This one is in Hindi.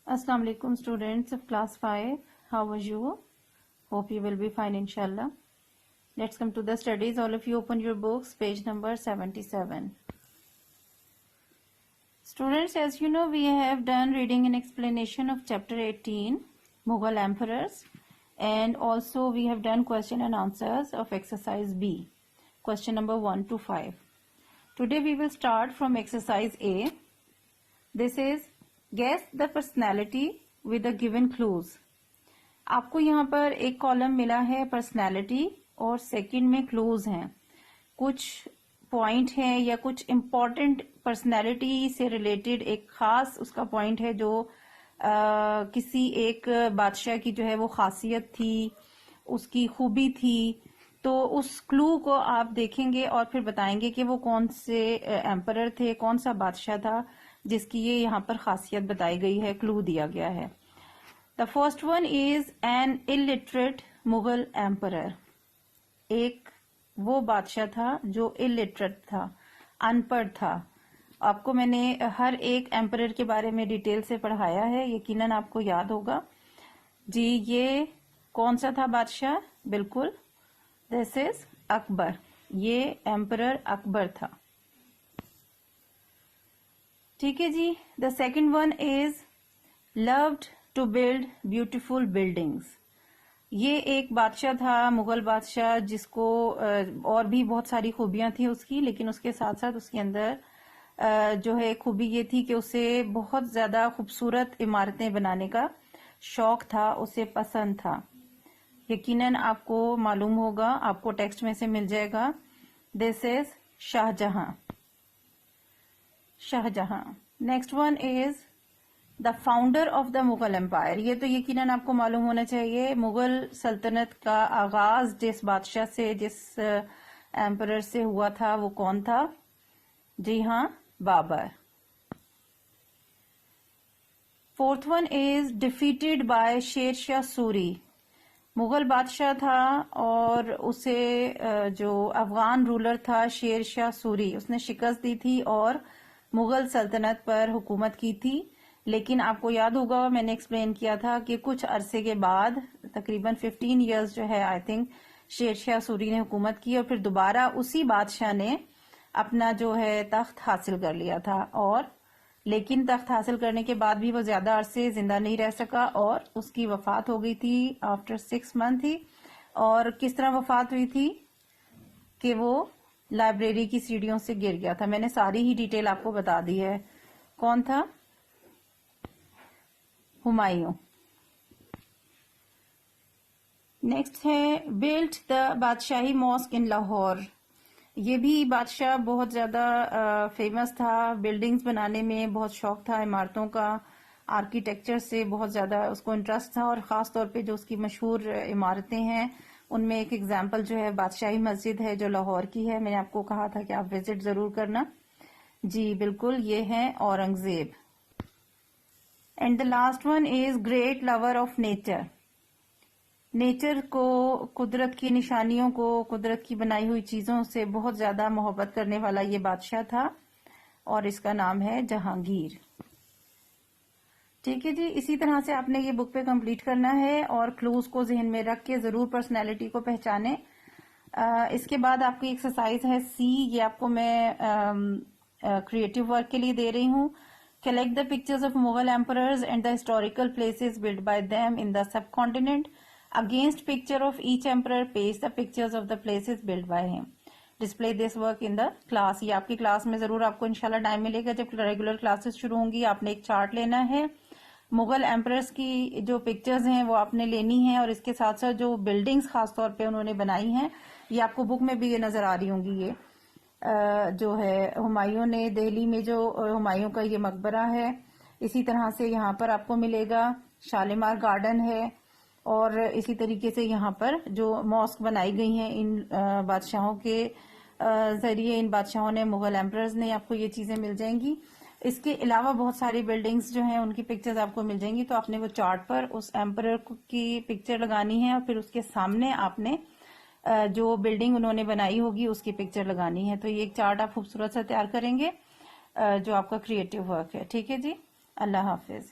Assalamu alaikum students of class 5. How are you? Hope you will be fine inshallah. Let's come to the studies. All of you open your books, page number 77. Students, as you know, we have done reading and explanation of chapter 18, Mughal Emperors, and also we have done question and answers of exercise B, question number 1 to 5. Today we will start from exercise A. This is guess the personality with the given clues. आपको यहाँ पर एक कॉलम मिला है पर्सनैलिटी और सेकंड में क्लूज हैं. कुछ पॉइंट है या कुछ इम्पोर्टेंट पर्सनैलिटी से रिलेटेड एक खास उसका पॉइंट है जो किसी एक बादशाह की जो है वो खासियत थी, उसकी खूबी थी. तो उस क्लू को आप देखेंगे और फिर बताएंगे कि वो कौन से एम्परर थे, कौन सा बादशाह था जिसकी ये यहाँ पर खासियत बताई गई है, क्लू दिया गया है. The first one is an illiterate Mughal emperor. एक वो बादशाह था जो इलिटरेट था, अनपढ़ था. आपको मैंने हर एक एम्परर के बारे में डिटेल से पढ़ाया है, यकीनन आपको याद होगा जी. ये कौन सा था बादशाह? बिल्कुल, दिस इज अकबर. ये एम्परर अकबर था. ठीक है जी. The second one is loved to build beautiful buildings. ये एक बादशाह था, मुगल बादशाह, जिसको और भी बहुत सारी खूबियां थी उसकी, लेकिन उसके साथ साथ उसके अंदर जो है खूबी ये थी कि उसे बहुत ज्यादा खूबसूरत इमारतें बनाने का शौक था, उसे पसंद था. यकीनन आपको मालूम होगा, आपको टेक्स्ट में से मिल जाएगा. This is Shahjahan. Shahjahan. Next one is the founder of the Mughal empire. ये तो यकीनन आपको मालूम होना चाहिए, मुगल सल्तनत का आगाज जिस बादशाह से, जिस एम्परर से हुआ था, वो कौन था? जी हाँ, Babur. Fourth one is defeated by Sher Shah Suri. Mughal बादशाह था और उसे जो अफगान रूलर था शेर शाह सूरी, उसने शिकस्त दी थी और मुगल सल्तनत पर हुकूमत की थी. लेकिन आपको याद होगा, मैंने एक्सप्लेन किया था कि कुछ अरसे के बाद, तकरीबन 15 इयर्स जो है आई थिंक, शेर शाह सूरी ने हुकूमत की और फिर दोबारा उसी बादशाह ने अपना जो है तख्त हासिल कर लिया था. और लेकिन तख्त हासिल करने के बाद भी वो ज्यादा अरसे जिंदा नहीं रह सका और उसकी वफात हो गई थी आफ्टर 6 मंथ ही. और किस तरह वफात हुई थी कि वो लाइब्रेरी की सीढ़ियों से गिर गया था. मैंने सारी ही डिटेल आपको बता दी है. कौन था? हुमायूं. नेक्स्ट है built the Badshahi mosque in Lahore. ये भी बादशाह बहुत ज्यादा फेमस था, बिल्डिंग्स बनाने में बहुत शौक था, इमारतों का, आर्किटेक्चर से बहुत ज्यादा उसको इंटरेस्ट था. और खास तौर पे जो उसकी मशहूर इमारतें हैं उनमें एक एग्जाम्पल जो है बादशाही मस्जिद है जो लाहौर की है. मैंने आपको कहा था कि आप विजिट जरूर करना. जी बिल्कुल, ये है Aurangzeb. And the last one is great lover of nature. Nature को, कुदरत की निशानियों को, कुदरत की बनाई हुई चीजों से बहुत ज्यादा मोहब्बत करने वाला ये बादशाह था और इसका नाम है जहांगीर. ठीक है जी. इसी तरह से आपने ये बुक पे कंप्लीट करना है और क्लूज को जहन में रख के जरूर पर्सनैलिटी को पहचाने. इसके बाद आपकी एक्सरसाइज है सी. ये आपको मैं क्रिएटिव वर्क के लिए दे रही हूँ. Collect the pictures of Mughal emperors and the historical places build by them in the sub continent. Against picture of each emperor paste the pictures of the places build by him. Display this work in the class. ये आपकी क्लास में जरूर आपको इंशाल्लाह टाइम मिलेगा. जब रेगुलर क्लासेस शुरू होंगी आपने एक चार्ट लेना है, मुगल एम्परर्स की जो पिक्चर्स हैं वो आपने लेनी है और इसके साथ साथ जो बिल्डिंग्स खास तौर पे उन्होंने बनाई हैं, ये आपको बुक में भी ये नजर आ रही होंगी. ये जो है हुमायूं ने, दिल्ली में जो हुमायूं का ये मकबरा है. इसी तरह से यहाँ पर आपको मिलेगा शालीमार गार्डन है. और इसी तरीके से यहाँ पर जो मॉस्क बनाई गई हैं इन बादशाहों के जरिए, इन बादशाहों ने, मुगल एम्परर्स ने, आपको ये चीजें मिल जाएंगी. इसके अलावा बहुत सारी बिल्डिंग्स जो हैं उनकी पिक्चर्स आपको मिल जाएंगी. तो आपने वो चार्ट पर उस एम्परर की पिक्चर लगानी है और फिर उसके सामने आपने जो बिल्डिंग उन्होंने बनाई होगी उसकी पिक्चर लगानी है. तो ये एक चार्ट आप खूबसूरत सा तैयार करेंगे जो आपका क्रिएटिव वर्क है. ठीक है जी. अल्लाह हाफिज.